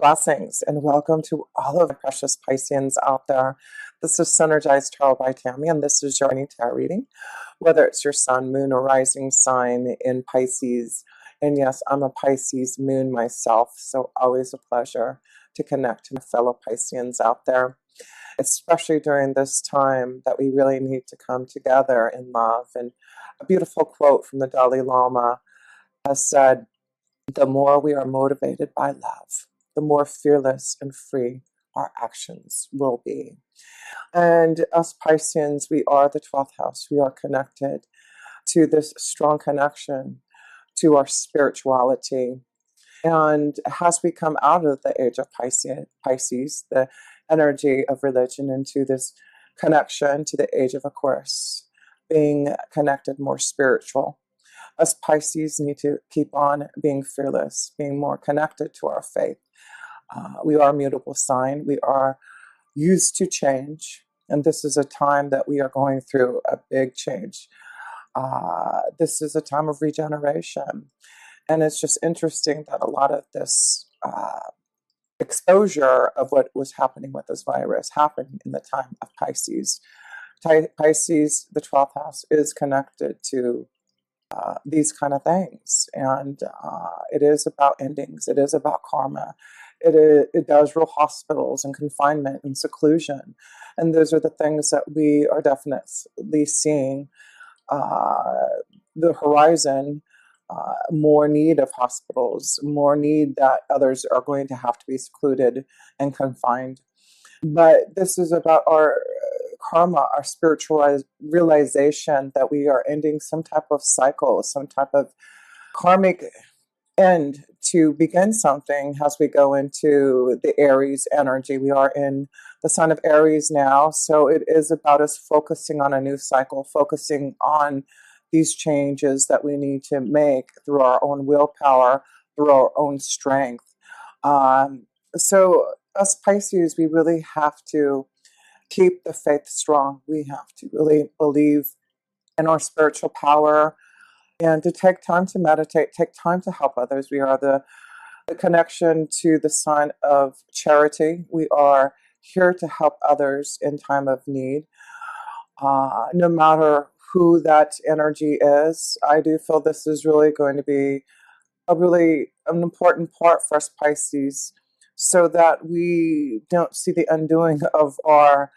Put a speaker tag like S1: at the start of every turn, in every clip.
S1: Blessings and welcome to all of the precious Pisceans out there. This is Synergized Tarot by Tammy, and this is your tarot reading. Whether it's your sun, moon, or rising sign in Pisces, and yes, I'm a Pisces moon myself, so always a pleasure to connect to my fellow Pisceans out there, especially during this time that we really need to come together in love. And a beautiful quote from the Dalai Lama has said, "The more we are motivated by love, the more fearless and free our actions will be." And us Pisceans, we are the 12th house. We are connected to this strong connection to our spirituality. And as we come out of the age of Pisces, the energy of religion, into this connection to the age of Aquarius, being connected, more spiritual. Us Pisces need to keep on being fearless, being more connected to our faith. We are a mutable sign. We are used to change. And this is a time that we are going through a big change. This is a time of regeneration. And it's just interesting that a lot of this exposure of what was happening with this virus happened in the time of Pisces. Pisces, the 12th house, is connected to these kind of things. And it is about endings. It is about karma. It does rule hospitals and confinement and seclusion. And those are the things that we are definitely seeing. The horizon, more need of hospitals, more need that others are going to have to be secluded and confined. But this is about our karma, our spiritual realization that we are ending some type of cycle, some type of karmic end to begin something as we go into the Aries energy. We are in the sign of Aries now, so it is about us focusing on a new cycle, focusing on these changes that we need to make through our own willpower, through our own strength. So us Pisces, we really have to keep the faith strong. We have to really believe in our spiritual power and to take time to meditate, take time to help others. We are the connection to the sign of charity. We are here to help others in time of need. No matter who that energy is, I do feel this is really going to be an important part for us Pisces, so that we don't see the undoing of our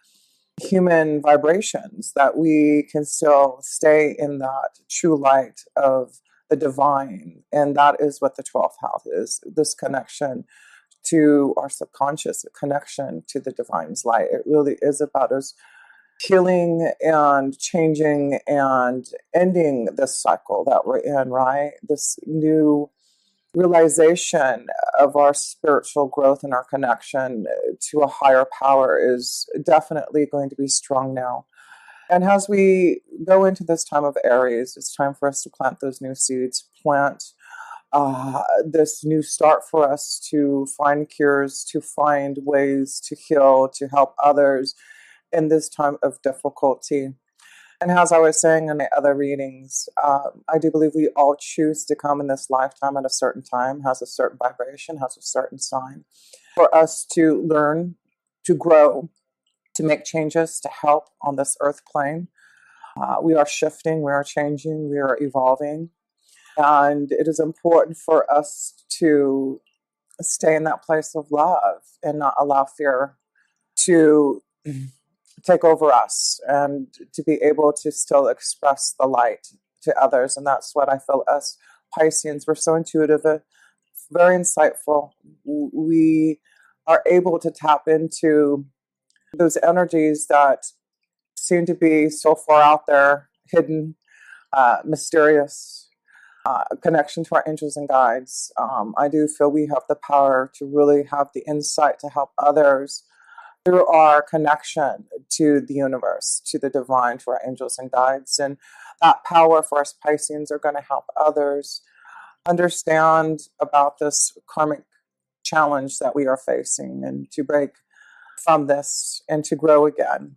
S1: human vibrations, that we can still stay in that true light of the divine. And that is what the 12th house is, this connection to our subconscious, a connection to the divine's light. It really is about us healing and changing and ending this cycle that we're in, right? This new realization of our spiritual growth and our connection to a higher power is definitely going to be strong now. And as we go into this time of Aries, it's time for us to plant those new seeds, plant this new start for us to find cures, to find ways to heal, to help others in this time of difficulty. And as I was saying in my other readings, I do believe we all choose to come in this lifetime at a certain time, has a certain vibration, has a certain sign, for us to learn, to grow, to make changes, to help on this earth plane. We are shifting, we are changing, we are evolving. And it is important for us to stay in that place of love and not allow fear to take over us, and to be able to still express the light to others. And that's what I feel us Pisceans, we're so intuitive, very insightful. We are able to tap into those energies that seem to be so far out there, hidden, mysterious, connection to our angels and guides. I do feel we have the power to really have the insight to help others through our connection to the universe, to the divine, to our angels and guides. And that power for us Pisceans are going to help others understand about this karmic challenge that we are facing, and to break from this and to grow again,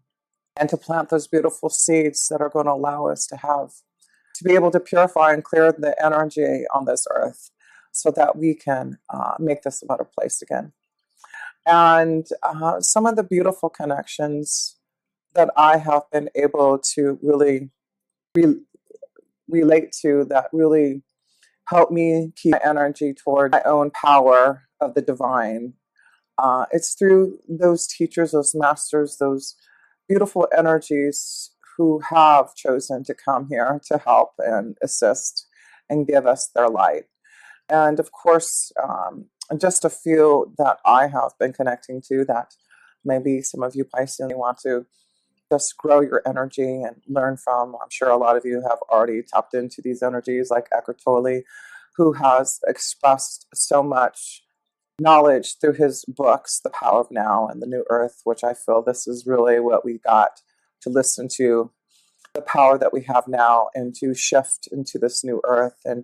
S1: and to plant those beautiful seeds that are going to allow us to be able to purify and clear the energy on this earth, so that we can make this a better place again. And some of the beautiful connections that I have been able to really re- relate to, that really help me keep my energy toward my own power of the divine. It's through those teachers, those masters, those beautiful energies who have chosen to come here to help and assist and give us their light. And of course, just a few that I have been connecting to that maybe some of you Pisces want to just grow your energy and learn from. I'm sure a lot of you have already tapped into these energies, like Eckhart Tolle, who has expressed so much knowledge through his books, The Power of Now and The New Earth, which I feel this is really what we got to listen to, the power that we have now and to shift into this new earth. And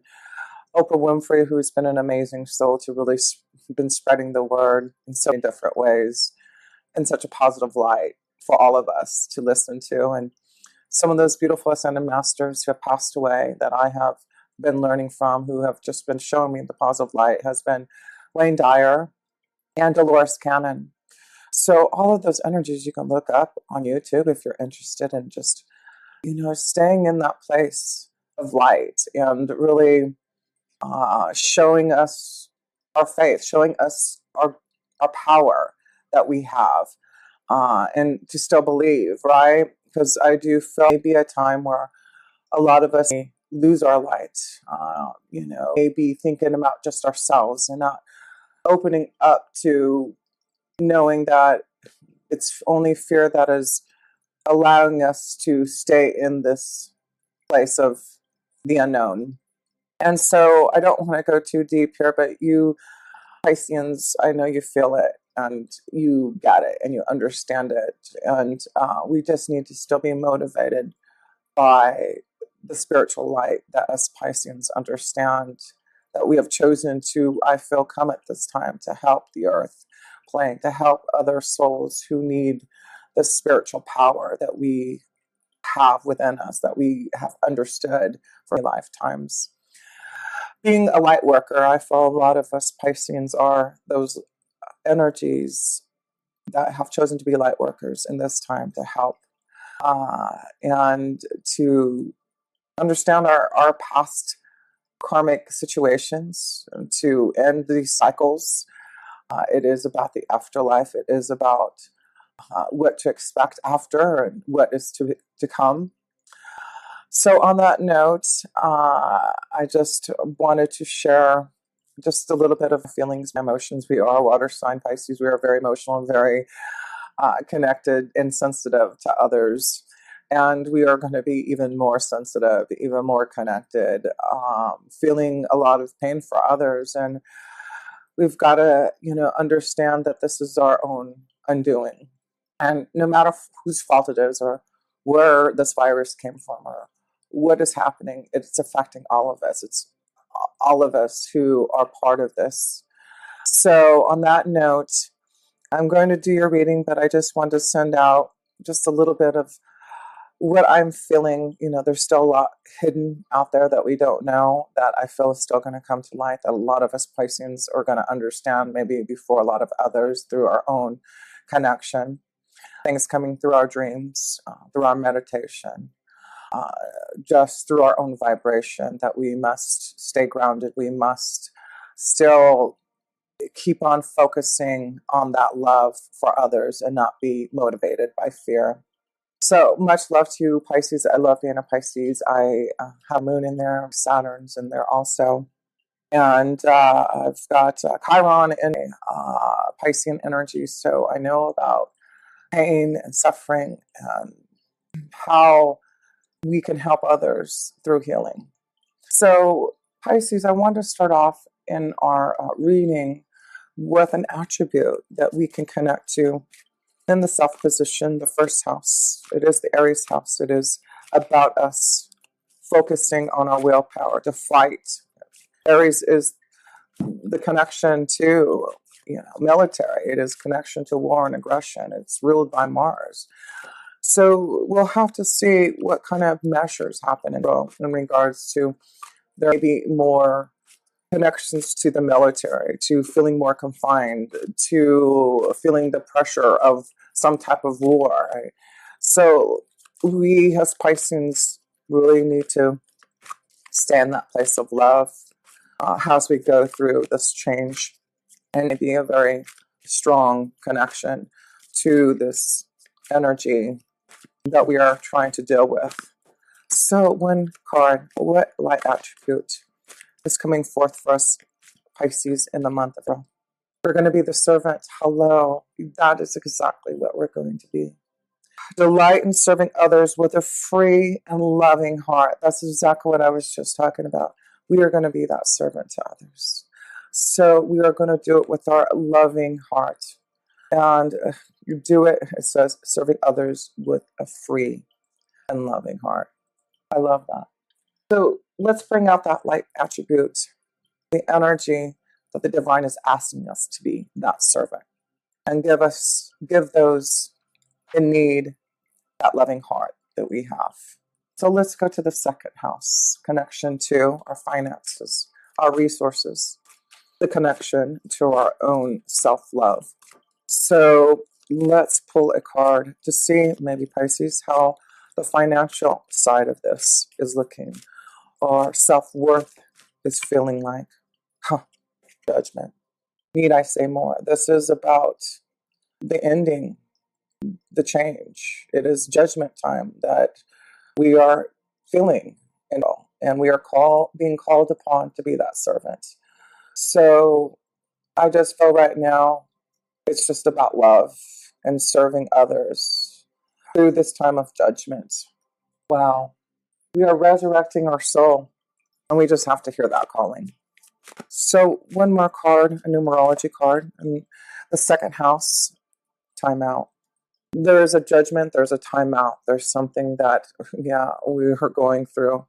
S1: Oprah Winfrey, who's been an amazing soul to really been spreading the word in so many different ways in such a positive light for all of us to listen to. And some of those beautiful ascended masters who have passed away that I have been learning from, who have just been showing me the positive light, has been Wayne Dyer and Dolores Cannon. So all of those energies you can look up on YouTube if you're interested in just, staying in that place of light and really showing us our faith, showing us our power that we have, and to still believe, right? Because I do feel maybe a time where a lot of us lose our light, maybe thinking about just ourselves and not opening up to knowing that it's only fear that is allowing us to stay in this place of the unknown. And so I don't want to go too deep here, but you Pisceans, I know you feel it and you get it and you understand it. And we just need to still be motivated by the spiritual light that us Pisceans understand, that we have chosen to, I feel, come at this time to help the earth plane, to help other souls who need the spiritual power that we have within us, that we have understood for lifetimes. Being a light worker, I feel a lot of us Pisceans are those energies that have chosen to be light workers in this time to help and to understand our past karmic situations, to end these cycles. It is about the afterlife. It is about what to expect after and what is to come. So on that note, I just wanted to share just a little bit of feelings, emotions. We are water sign Pisces. We are very emotional and very connected and sensitive to others. And we are going to be even more sensitive, even more connected, feeling a lot of pain for others. And we've got to, understand that this is our own undoing. And no matter whose fault it is or where this virus came from or what is happening, it's affecting all of us. It's all of us who are part of this. So on that note, I'm going to do your reading, but I just want to send out just a little bit of what I'm feeling. There's still a lot hidden out there that we don't know, that I feel is still going to come to light, that a lot of us Pisceans are going to understand maybe before a lot of others through our own connection. Things coming through our dreams, through our meditation, just through our own vibration, that we must stay grounded. We must still keep on focusing on that love for others and not be motivated by fear. So much love to you, Pisces. I love being a Pisces. I have Moon in there, Saturn's in there also. And I've got Chiron in Piscean energy, so I know about pain and suffering and how we can help others through healing. So, Pisces, I want to start off in our reading with an attribute that we can connect to in the self position, the first house. It is the Aries house. It is about us focusing on our willpower to fight. Aries is the connection to military. It is connection to war and aggression. It's ruled by Mars. So we'll have to see what kind of measures happen in regards to, there may be more connections to the military, to feeling more confined, to feeling the pressure of some type of war. Right? So we as Pisces really need to stay in that place of love as we go through this change, and be a very strong connection to this energy that we are trying to deal with. So one card, what light attribute is coming forth for us, Pisces, in the month of April? We're going to be the servant. Hello. That is exactly what we're going to be. Delight in serving others with a free and loving heart. That's exactly what I was just talking about. We are going to be that servant to others. So we are going to do it with our loving heart. And you do it, it says, serving others with a free and loving heart. I love that. So let's bring out that light attribute, the energy that the divine is asking us to be that servant, and give those in need that loving heart that we have. So let's go to the second house, connection to our finances, our resources, the connection to our own self-love. So let's pull a card to see, maybe Pisces, how the financial side of this is looking, or self-worth is feeling like. Judgment. Need I say more? This is about the ending, the change. It is judgment time that we are feeling, and we are being called upon to be that servant. So I just feel right now it's just about love and serving others through this time of judgment. Wow. We are resurrecting our soul, and we just have to hear that calling. So one more card, a numerology card, and the second house, timeout. There is a judgment, there's a timeout, there's something that, yeah, we are going through.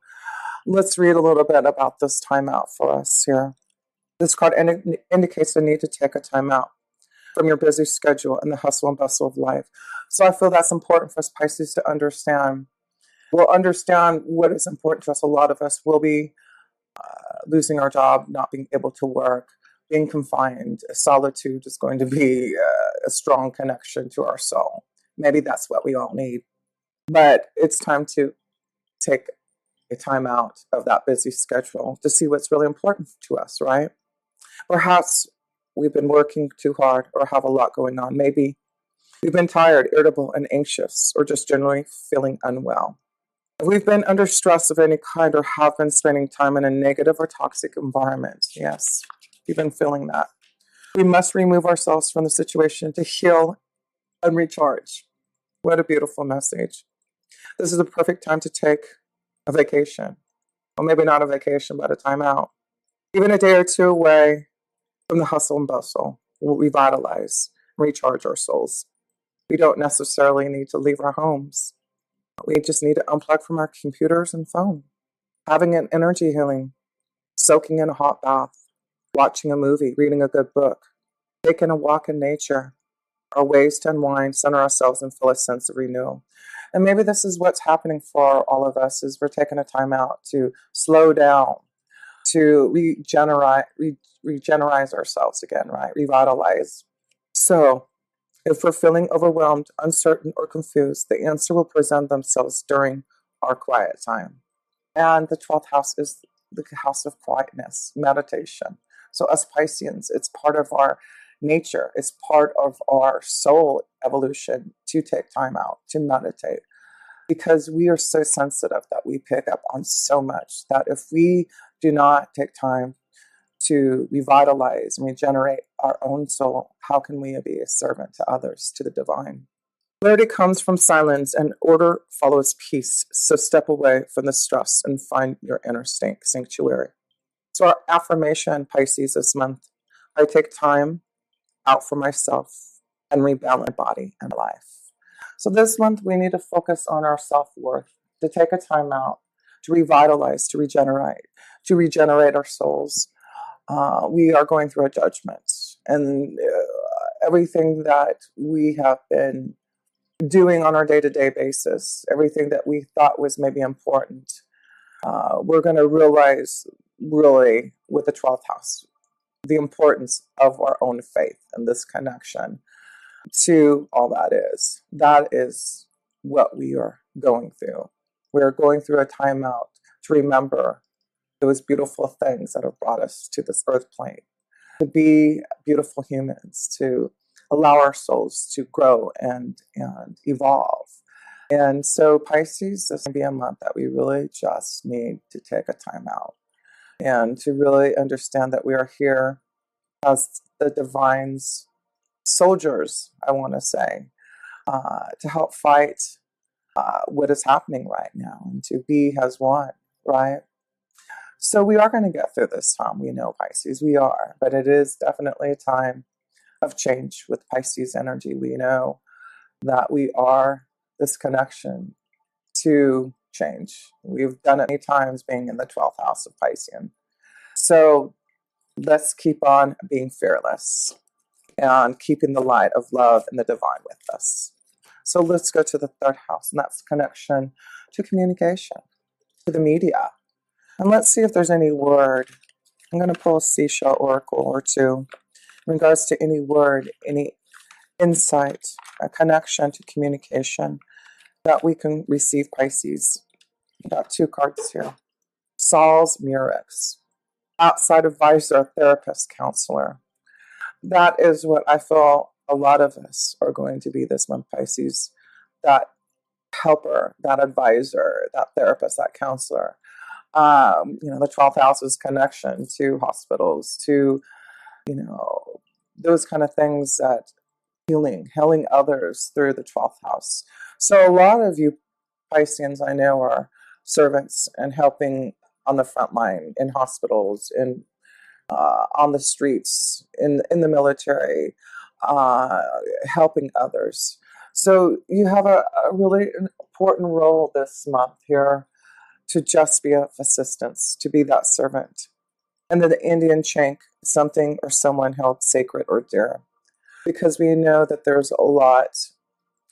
S1: Let's read a little bit about this timeout for us here. This card indicates the need to take a timeout from your busy schedule and the hustle and bustle of life. So I feel that's important for us Pisces to understand. We'll understand what is important to us. A lot of us will be losing our job, not being able to work, being confined. Solitude is going to be a strong connection to our soul. Maybe that's what we all need. But it's time to take a time out of that busy schedule to see what's really important to us, right? Perhaps we've been working too hard or have a lot going on. Maybe we've been tired, irritable, and anxious, or just generally feeling unwell. If we've been under stress of any kind or have been spending time in a negative or toxic environment, yes, we've been feeling that. We must remove ourselves from the situation to heal and recharge. What a beautiful message. This is the perfect time to take a vacation. Or maybe not a vacation, but a time out. Even a day or two away from the hustle and bustle will revitalize, recharge our souls. We don't necessarily need to leave our homes. We just need to unplug from our computers and phone. Having an energy healing, soaking in a hot bath, watching a movie, reading a good book, taking a walk in nature are ways to unwind, center ourselves, and feel a sense of renewal. And maybe this is what's happening for all of us, is we're taking a time out to slow down, to regenerate ourselves again, right? Revitalize. So if we're feeling overwhelmed, uncertain, or confused, the answer will present themselves during our quiet time. And the 12th house is the house of quietness, meditation. So as Pisceans, it's part of our nature. It's part of our soul evolution to take time out, to meditate. Because we are so sensitive that we pick up on so much that if we do not take time to revitalize and regenerate our own soul, how can we be a servant to others, to the divine? Clarity comes from silence, and order follows peace. So step away from the stress and find your inner sanctuary. So our affirmation, Pisces, this month: I take time out for myself and rebalance my body and life. So this month we need to focus on our self-worth, to take a time out, to revitalize, to regenerate our souls. We are going through a judgment, and everything that we have been doing on our day-to-day basis, everything that we thought was maybe important, we're going to realize really, with the 12th house, the importance of our own faith and this connection to all that is. That is what we are going through. We're going through a timeout to remember those beautiful things that have brought us to this earth plane, to be beautiful humans, to allow our souls to grow and evolve. And so Pisces, this can be a month that we really just need to take a time out and to really understand that we are here as the divine's soldiers, I want to say, to help fight what is happening right now and to be as one, right? So we are going to get through this time. We know, Pisces, we are, but it is definitely a time of change with Pisces energy. We know that we are this connection to change. We've done it many times being in the 12th house of Piscean. So let's keep on being fearless and keeping the light of love and the divine with us. So let's go to the 3rd house, and that's connection to communication, to the media. And let's see if there's any word. I'm going to pull a seashell oracle or two in regards to any word, any insight, a connection to communication that we can receive, Pisces. I got 2 cards here. Sol's Murex, outside advisor, therapist, counselor. That is what I feel a lot of us are going to be this month, Pisces. That helper, that advisor, that therapist, that counselor. The 12th house's connection to hospitals, to, those kind of things that healing others through the 12th house. So a lot of you Pisceans I know are servants and helping on the front line in hospitals, in on the streets, in the military, helping others. So you have a really important role this month here to just be of assistance, to be that servant. And then the Indian Chank, something or someone held sacred or dear. Because we know that there's a lot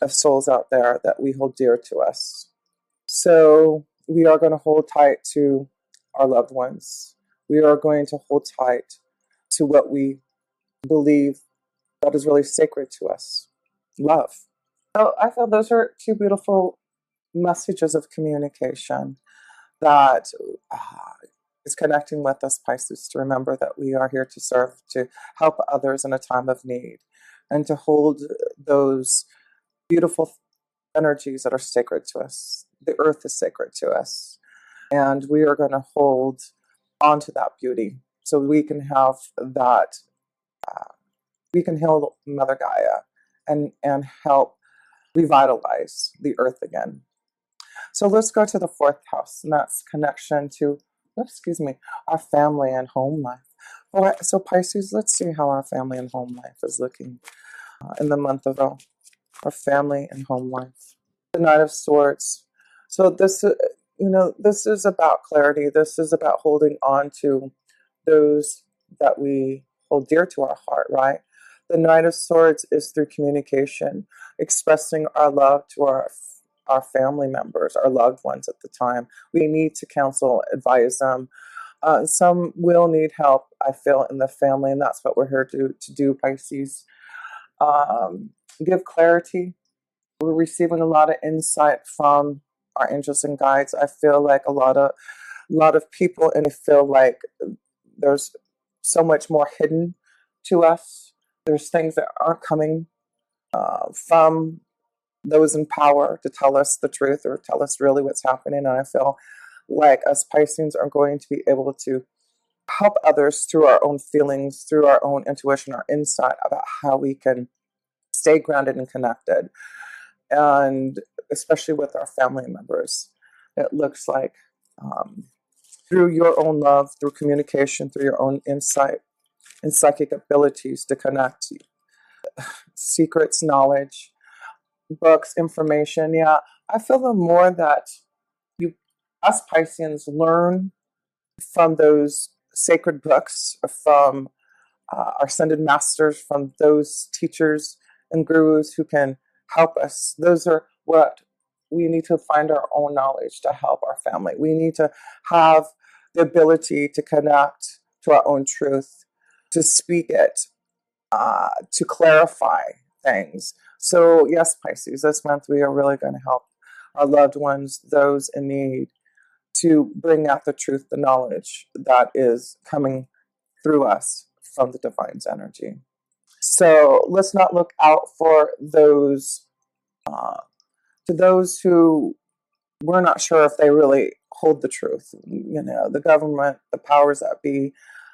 S1: of souls out there that we hold dear to us. So we are going to hold tight to our loved ones. We are going to hold tight to what we believe that is really sacred to us. Love. So I feel those are 2 beautiful messages of communication that is connecting with us, Pisces, to remember that we are here to serve, to help others in a time of need, and to hold those beautiful energies that are sacred to us. The earth is sacred to us, and we are going to hold onto that beauty so we can have that, we can heal Mother Gaia and help revitalize the earth again. So let's go to the 4th house, and that's connection to, our family and home life. All right, so Pisces, let's see how our family and home life is looking in the month of our family and home life. The Knight of Swords. So this, this is about clarity. This is about holding on to those that we hold dear to our heart, right? The Knight of Swords is through communication, expressing our love to our family members, our loved ones at the time. We need to counsel, advise them. Some will need help, I feel, in the family, and that's what we're here to do, Pisces. Give clarity. We're receiving a lot of insight from our angels and guides. I feel like a lot of people, and I feel like there's so much more hidden to us. There's things that aren't coming from those in power to tell us the truth or tell us really what's happening. And I feel like us Pisceans are going to be able to help others through our own feelings, through our own intuition, our insight about how we can stay grounded and connected. And especially with our family members, it looks like through your own love, through communication, through your own insight and psychic abilities to connect, secrets, knowledge, books, information. Yeah, I feel the more that us Pisceans learn from those sacred books, from our ascended masters, from those teachers and gurus who can help us. Those are what we need to find our own knowledge to help our family. We need to have the ability to connect to our own truth, to speak it, to clarify things. So yes, Pisces, this month we are really going to help our loved ones, those in need, to bring out the truth, the knowledge that is coming through us from the divine's energy. So let's not look out for those, to those who we're not sure if they really hold the truth. You know, the government, the powers that be,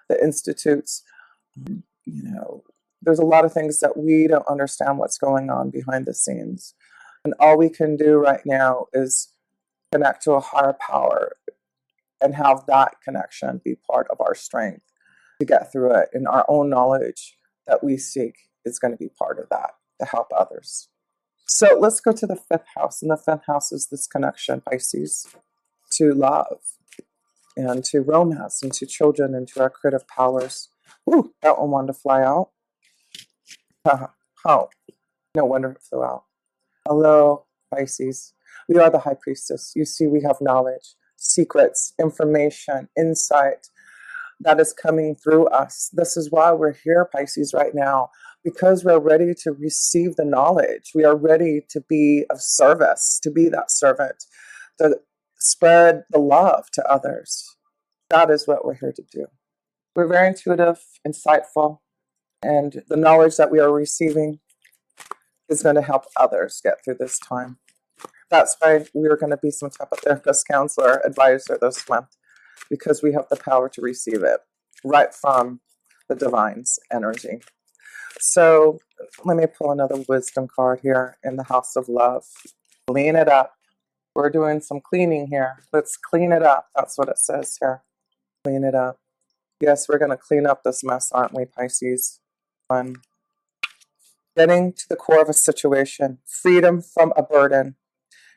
S1: the institutes, you know, there's a lot of things that we don't understand what's going on behind the scenes. And all we can do right now is connect to a higher power and have that connection be part of our strength to get through it. And our own knowledge that we seek is going to be part of that to help others. So let's go to the 5th house. And the 5th house is this connection, Pisces, to love and to romance and to children and to our creative powers. Ooh, that one wanted to fly out. Oh, no wonder it flew out. Hello, Pisces. We are the High Priestess. You see, we have knowledge, secrets, information, insight that is coming through us. This is why we're here, Pisces, right now, because we're ready to receive the knowledge. We are ready to be of service, to be that servant, to spread the love to others. That is what we're here to do. We're very intuitive, insightful, and the knowledge that we are receiving is going to help others get through this time. That's why we're going to be some type of therapist, counselor, advisor this month, because we have the power to receive it right from the divine's energy. So let me pull another wisdom card here in the house of love. Clean it up. We're doing some cleaning here. Let's clean it up. That's what it says here. Clean it up. Yes, we're going to clean up this mess, aren't we, Pisces? Getting to the core of a situation, freedom from a burden,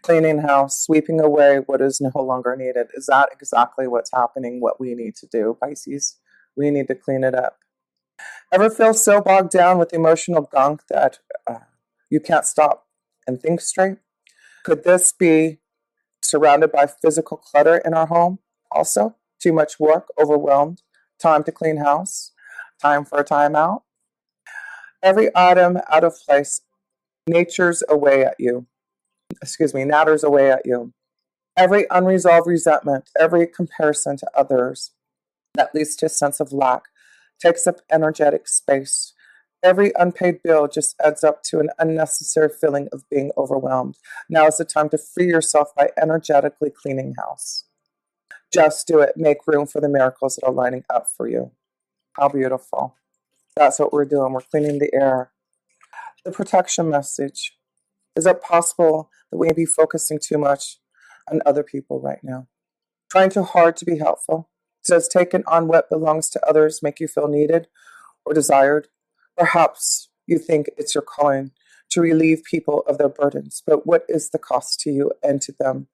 S1: cleaning house, sweeping away what is no longer needed. Is that exactly what's happening, what we need to do, Pisces? We need to clean it up. Ever feel so bogged down with emotional gunk that you can't stop and think straight? Could this be surrounded by physical clutter in our home also? Too much work, overwhelmed, time to clean house, time for a timeout? Every item out of place natters away at you. Every unresolved resentment, every comparison to others that leads to a sense of lack takes up energetic space. Every unpaid bill just adds up to an unnecessary feeling of being overwhelmed. Now is the time to free yourself by energetically cleaning house. Just do it. Make room for the miracles that are lining up for you. How beautiful. That's what we're doing. We're cleaning the air. The protection message. Is it possible that we may be focusing too much on other people right now? Trying too hard to be helpful? Does taking on what belongs to others make you feel needed or desired? Perhaps you think it's your calling to relieve people of their burdens, but what is the cost to you and to them?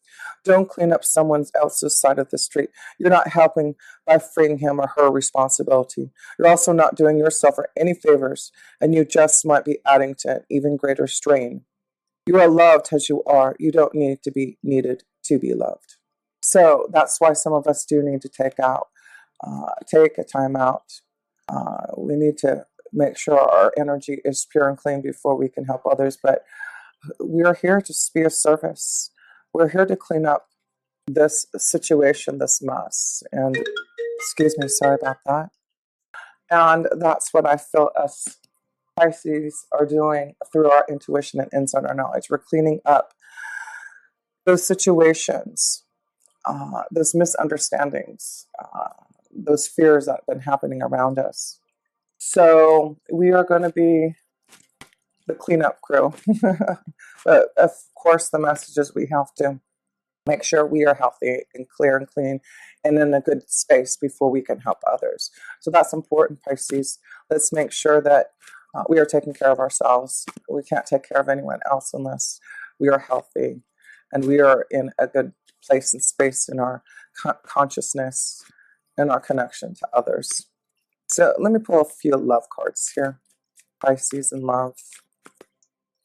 S1: Don't clean up someone else's side of the street. You're not helping by freeing him or her responsibility. You're also not doing yourself or any favors, and you just might be adding to an even greater strain. You are loved as you are. You don't need to be needed to be loved. So that's why some of us do need to take a time out. We need to make sure our energy is pure and clean before we can help others. But we are here to be of service. We're here to clean up this situation, this mess. And excuse me, sorry about that. And that's what I feel us Pisces are doing through our intuition and insider knowledge. We're cleaning up those situations, those misunderstandings, those fears that have been happening around us. So we are going to be the cleanup crew. But of course, the message is we have to make sure we are healthy and clear and clean and in a good space before we can help others. So that's important, Pisces. Let's make sure that we are taking care of ourselves. We can't take care of anyone else unless we are healthy and we are in a good place and space in our consciousness and our connection to others. So let me pull a few love cards here. Pisces and love.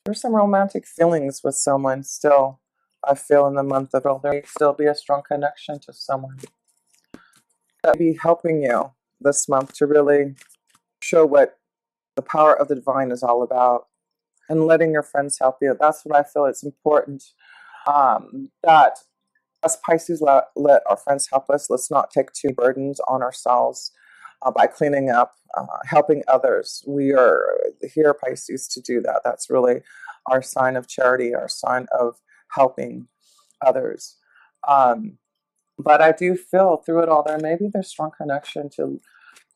S1: There's some romantic feelings with someone still. I feel in the month of April, there may still be a strong connection to someone. that be helping you this month to really show what the power of the divine is all about, and letting your friends help you. That's what I feel it's important, that us Pisces let our friends help us. Let's not take two burdens on ourselves by cleaning up, helping others. We are here, Pisces, to do that. That's really our sign of charity, our sign of helping others. But I do feel through it all there may be this strong connection to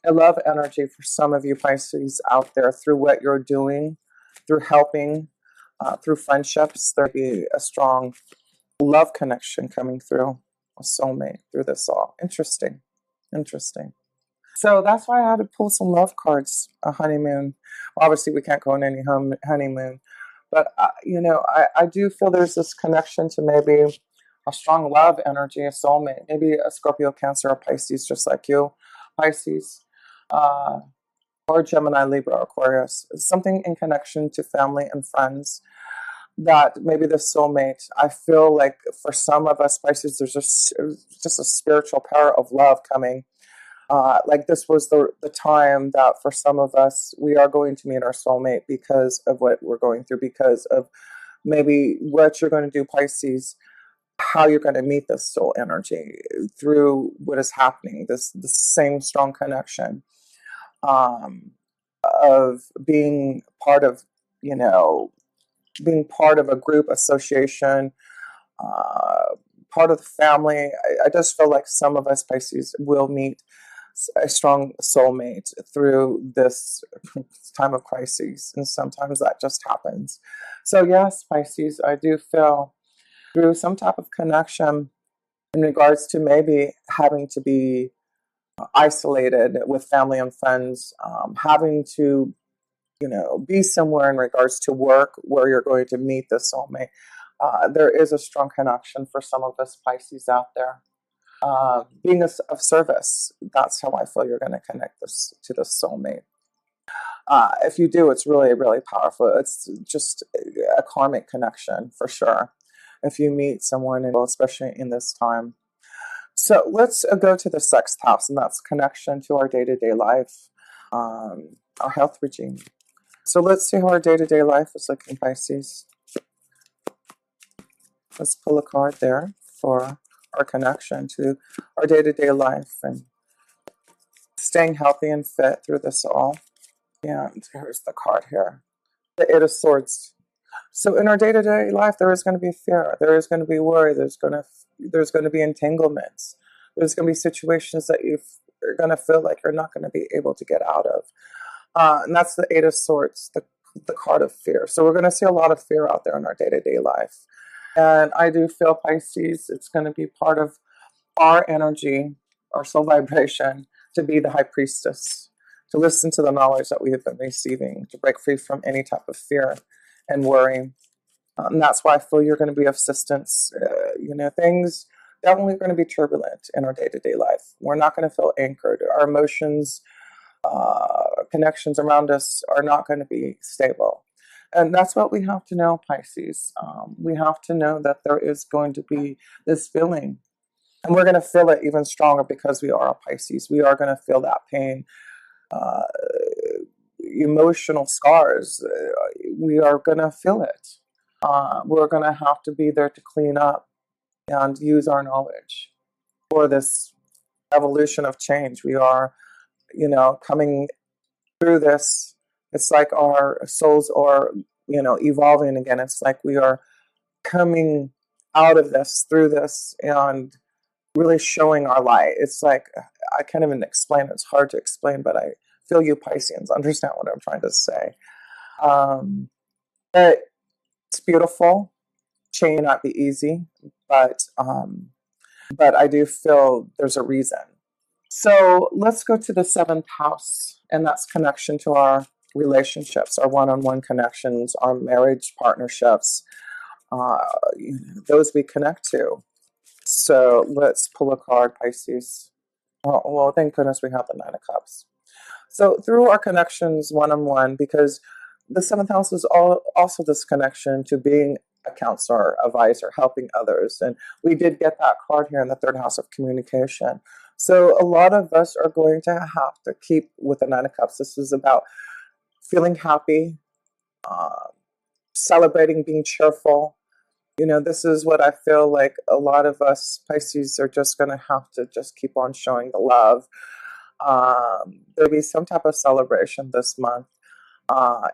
S1: a love energy for some of you Pisces out there through what you're doing, through helping, through friendships. There'll be a strong love connection coming through, a soulmate through this all. Interesting. Interesting. So that's why I had to pull some love cards, a honeymoon. Obviously, we can't go on any honeymoon. But, I do feel there's this connection to maybe a strong love energy, a soulmate, maybe a Scorpio, Cancer, or Pisces, just like you, Pisces, or Gemini, Libra, Aquarius. Something in connection to family and friends, that maybe the soulmate. I feel like for some of us Pisces, there's just a spiritual power of love coming. Like this was the time that for some of us, we are going to meet our soulmate because of what we're going through, because of maybe what you're going to do, Pisces, how you're going to meet this soul energy through what is happening, this same strong connection of being part of, being part of a group association, part of the family. I just feel like some of us Pisces will meet a strong soulmate through this time of crises, and sometimes that just happens. So yes, Pisces, I do feel through some type of connection in regards to maybe having to be isolated with family and friends, having to be somewhere in regards to work where you're going to meet the soulmate. There is a strong connection for some of us Pisces out there. Being of service, that's how I feel you're going to connect this to the soulmate. If you do, it's really, really powerful. It's just a karmic connection for sure. If you meet someone, especially in this time. So let's go to the sixth house, and that's connection to our day-to-day life, our health regime. So let's see how our day-to-day life is looking, Pisces. Let's pull a card there for our connection to our day-to-day life and staying healthy and fit through this all. And here's the card here. The Eight of Swords. So in our day-to-day life, there is going to be fear. There is going to be worry. There's going to be entanglements. There's going to be situations that you're going to feel like you're not going to be able to get out of. And that's the Eight of Swords, the card of fear. So we're going to see a lot of fear out there in our day-to-day life. And I do feel, Pisces, it's going to be part of our energy, our soul vibration, to be the high priestess, to listen to the knowledge that we have been receiving, to break free from any type of fear and worry. And that's why I feel you're going to be of assistance. Things definitely going to be turbulent in our day-to-day life. We're not going to feel anchored. Our emotions, connections around us are not going to be stable. And that's what we have to know, Pisces. We have to know that there is going to be this feeling. And we're going to feel it even stronger because we are a Pisces. We are going to feel that pain, emotional scars. We are going to feel it. We're going to have to be there to clean up and use our knowledge for this evolution of change. We are, coming through this. It's like our souls are, evolving again. It's like we are coming out of this, through this, and really showing our light. It's like, I can't even explain it. It's hard to explain, but I feel you Pisceans understand what I'm trying to say. But it's beautiful. Change may not be easy, but I do feel there's a reason. So let's go to the seventh house, and that's connection to our relationships, our one-on-one connections, our marriage partnerships, those we connect to. So let's pull a card, Pisces. Oh, well, thank goodness we have the Nine of Cups. So through our connections one-on-one, because the seventh house is also this connection to being a counselor, advisor, helping others. And we did get that card here in the third house of communication. So a lot of us are going to have to keep with the Nine of Cups. This is about feeling happy, uh, celebrating, being cheerful. This is what I feel like a lot of us Pisces are just going to have to just keep on showing the love. There'll be some type of celebration this month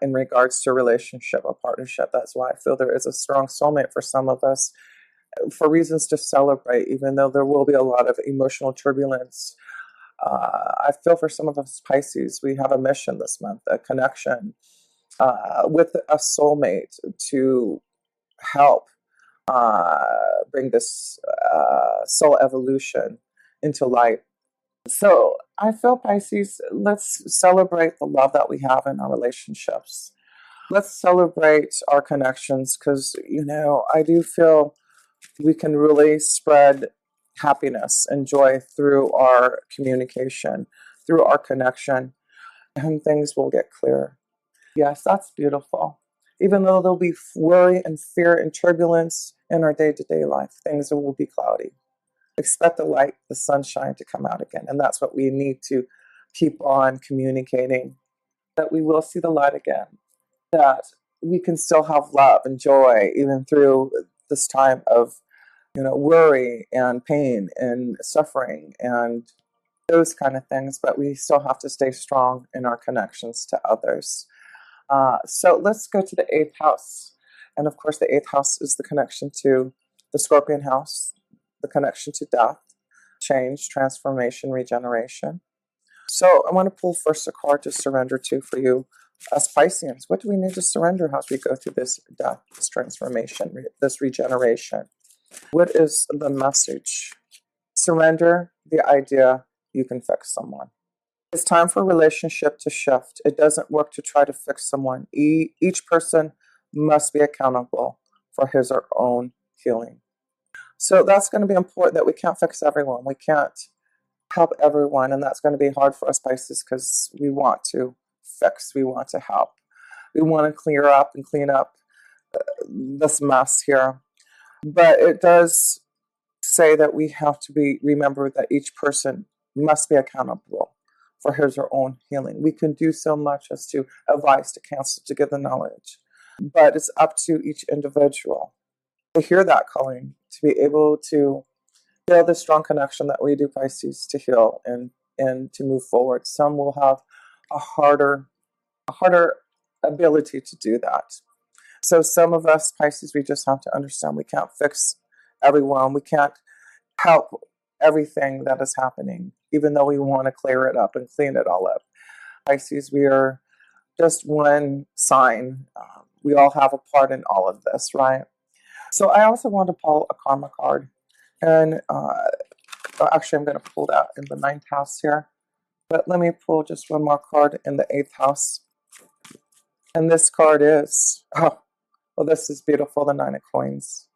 S1: in regards to relationship or partnership. That's why I feel there is a strong soulmate for some of us, for reasons to celebrate, even though there will be a lot of emotional turbulence. I feel for some of us Pisces, we have a mission this month, a connection with a soulmate to help bring this soul evolution into light. So I feel Pisces, let's celebrate the love that we have in our relationships. Let's celebrate our connections because, I do feel we can really spread happiness and joy through our communication, through our connection, and things will get clearer. Yes, that's beautiful. Even though there'll be worry and fear and turbulence in our day-to-day life, things will be cloudy. Expect the light, the sunshine to come out again. And that's what we need to keep on communicating, that we will see the light again, that we can still have love and joy even through this time of, worry and pain and suffering and those kind of things, but we still have to stay strong in our connections to others. So let's go to the 8th house. And of course, the 8th house is the connection to the Scorpion house, the connection to death, change, transformation, regeneration. So I want to pull first a card to surrender to for you as Pisceans. What do we need to surrender as we go through this death, this transformation, this regeneration? What is the message? Surrender the idea you can fix someone. It's time for a relationship to shift. It doesn't work to try to fix someone. Each person must be accountable for his or her own healing. So that's going to be important, that we can't fix everyone. We can't help everyone. And that's going to be hard for us Pisces because we want to fix. We want to help. We want to clear up and clean up this mess here. But it does say that we have to remember that each person must be accountable for his or her own healing. We can do so much as to advise, to counsel, to give the knowledge. But it's up to each individual to hear that calling, to be able to feel the strong connection that we do Pisces to heal and to move forward. Some will have a harder ability to do that. So some of us Pisces, we just have to understand we can't fix everyone. We can't help everything that is happening, even though we want to clear it up and clean it all up. Pisces, we are just one sign. We all have a part in all of this, right? So I also want to pull a karma card. And actually, I'm going to pull that in the 9th house here. But let me pull just one more card in the 8th house. And this card is, this is beautiful, the 9 of Coins.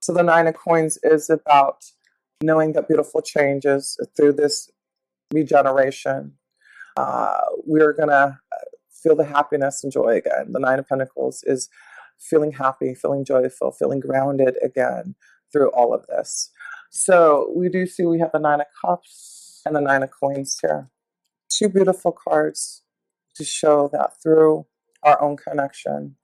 S1: So the 9 of Coins is about knowing that beautiful changes through this regeneration. We're going to feel the happiness and joy again. The 9 of Pentacles is feeling happy, feeling joyful, feeling grounded again through all of this. So we do see we have the 9 of Cups and the 9 of Coins here. Two beautiful cards to show that through our own connection,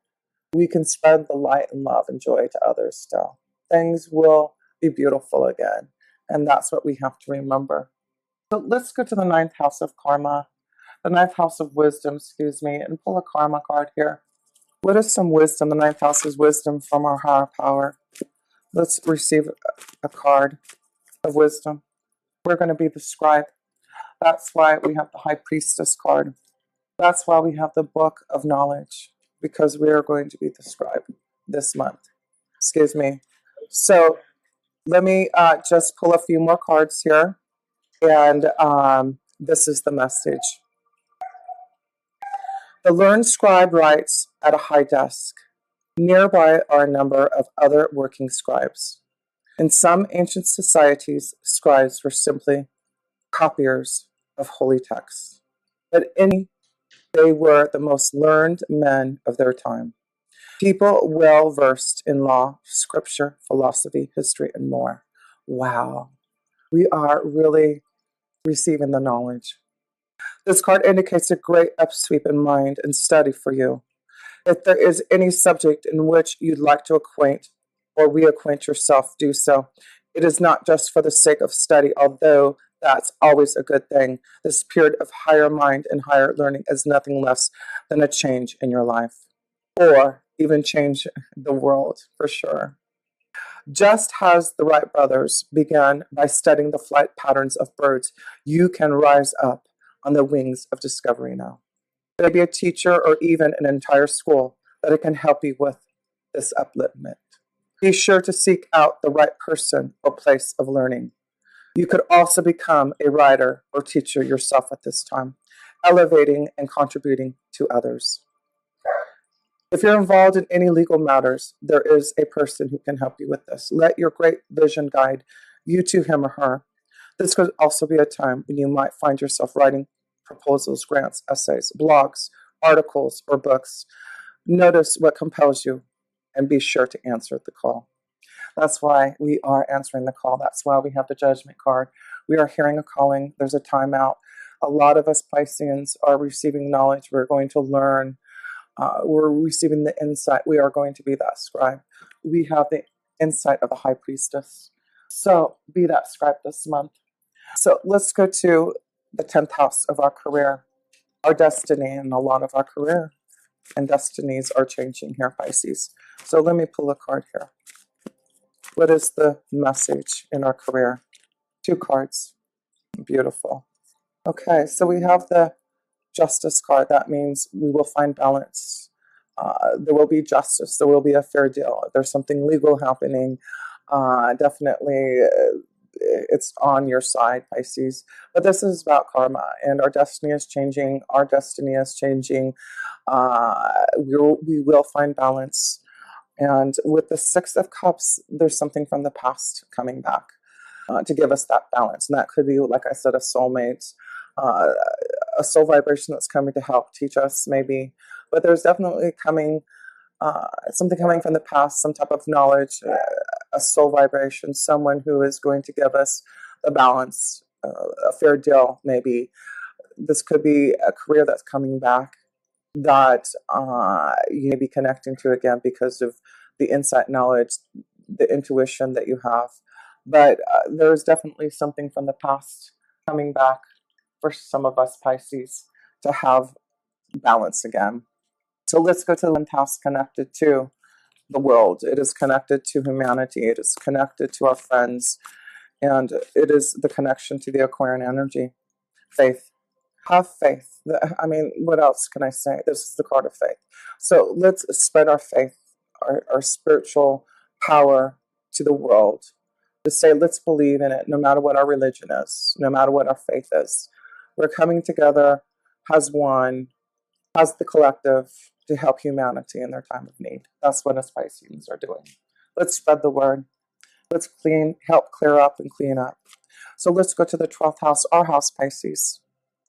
S1: we can spread the light and love and joy to others still. Things will be beautiful again. And that's what we have to remember. So let's go to the 9th house of karma, the 9th house of wisdom, and pull a karma card here. What is some wisdom? The 9th house is wisdom from our higher power. Let's receive a card of wisdom. We're going to be the scribe. That's why we have the High Priestess card. That's why we have the Book of Knowledge, because we are going to be the scribe this month. So let me just pull a few more cards here. And this is the message. The learned scribe writes at a high desk. Nearby are a number of other working scribes. In some ancient societies, scribes were simply copiers of holy texts. But they were the most learned men of their time. People well versed in law, scripture, philosophy, history, and more. Wow. We are really receiving the knowledge. This card indicates a great upsweep in mind and study for you. If there is any subject in which you'd like to acquaint or reacquaint yourself, do so. It is not just for the sake of study, although that's always a good thing. This period of higher mind and higher learning is nothing less than a change in your life, or even change the world for sure. Just as the Wright brothers began by studying the flight patterns of birds, you can rise up on the wings of discovery now. Maybe a teacher or even an entire school that it can help you with this upliftment. Be sure to seek out the right person or place of learning. You could also become a writer or teacher yourself at this time, elevating and contributing to others. If you're involved in any legal matters, there is a person who can help you with this. Let your great vision guide you to him or her. This could also be a time when you might find yourself writing proposals, grants, essays, blogs, articles, or books. Notice what compels you and be sure to answer the call. That's why we are answering the call. That's why we have the judgment card. We are hearing a calling. There's a timeout. A lot of us Pisceans are receiving knowledge. We're going to learn. We're receiving the insight. We are going to be that scribe. We have the insight of the high priestess. So be that scribe this month. So let's go to the 10th house of our career, our destiny, and a lot of our career and destinies are changing here, Pisces. So let me pull a card here. What is the message in our career? 2 cards. Beautiful. Okay, so we have the Justice card. That means we will find balance. There will be justice. There will be a fair deal. If there's something legal happening, definitely it's on your side, Pisces. But this is about karma, and our destiny is changing. Our destiny is changing. We will find balance. And with the 6 of Cups, there's something from the past coming back to give us that balance. And that could be, like I said, a soulmate, a soul vibration that's coming to help teach us, maybe. But there's definitely coming something coming from the past, some type of knowledge, a soul vibration, someone who is going to give us the balance, a fair deal, maybe. This could be a career that's coming back that you may be connecting to again because of the insight knowledge, the intuition that you have. But there's definitely something from the past coming back for some of us Pisces to have balance again. So let's go to the 10th house connected to the world. It is connected to humanity. It is connected to our friends. And it is the connection to the Aquarian energy. Faith. Have faith. I mean, what else can I say? This is the card of faith. So let's spread our faith, our spiritual power to the world. To say, let's believe in it, no matter what our religion is, no matter what our faith is. We're coming together as one, as the collective, to help humanity in their time of need. That's what us Pisces are doing. Let's spread the word. Let's help clear up and clean up. So let's go to the 12th house, our house, Pisces.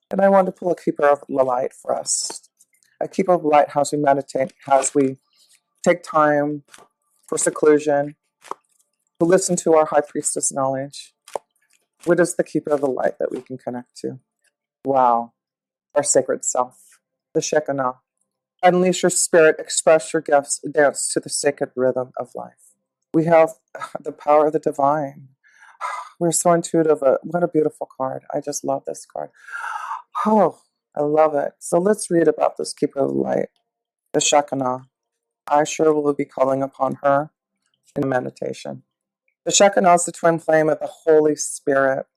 S1: And I want to pull a keeper of the light for us. A keeper of light, as we meditate, as we take time for seclusion, to listen to our high priestess knowledge. What is the keeper of the light that we can connect to? Wow. Our sacred self, the Shekinah. Unleash your spirit, express your gifts, dance to the sacred rhythm of life. We have the power of the divine. We're so intuitive. What a beautiful card. I just love this card. Oh, I love it. So let's read about this keeper of the light, the Shekinah. I sure will be calling upon her in meditation. The Shekinah is the twin flame of the Holy Spirit.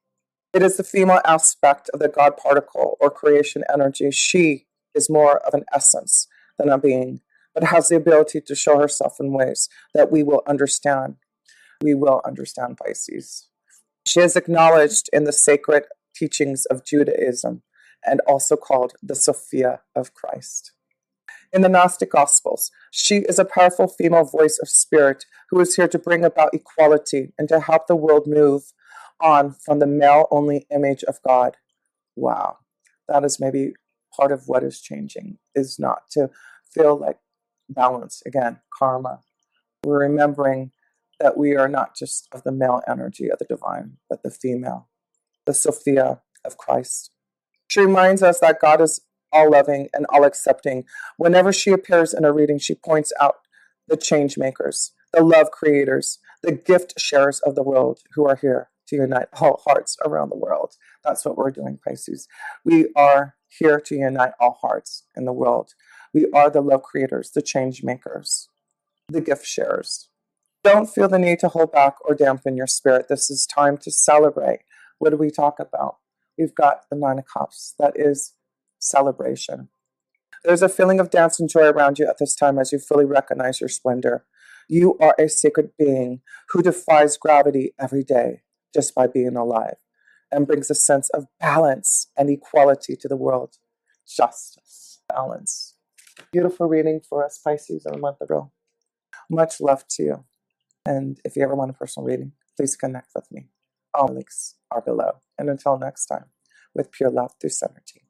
S1: It is the female aspect of the God particle or creation energy. She is more of an essence than a being, but has the ability to show herself in ways that we will understand. We will understand, Pisces. She is acknowledged in the sacred teachings of Judaism and also called the Sophia of Christ. In the Gnostic Gospels, she is a powerful female voice of spirit who is here to bring about equality and to help the world move on from the male-only image of God. Wow, that is maybe part of what is changing, is not to feel like balance. Again, karma. We're remembering that we are not just of the male energy of the divine, but the female, the Sophia of Christ. She reminds us that God is all loving and all accepting. Whenever she appears in a reading, she points out the change makers, the love creators, the gift sharers of the world who are here to unite all hearts around the world. That's what we're doing, Pisces. We are here to unite all hearts in the world. We are the love creators, the change makers, the gift sharers. Don't feel the need to hold back or dampen your spirit. This is time to celebrate. What do we talk about? We've got the Nine of Cups. That is celebration. There's a feeling of dance and joy around you at this time as you fully recognize your splendor. You are a sacred being who defies gravity every day just by being alive and brings a sense of balance and equality to the world. Justice, balance. Beautiful reading for us, Pisces, in the month of April. Much love to you. And if you ever want a personal reading, please connect with me. All links are below. And until next time, with pure love through Synergy.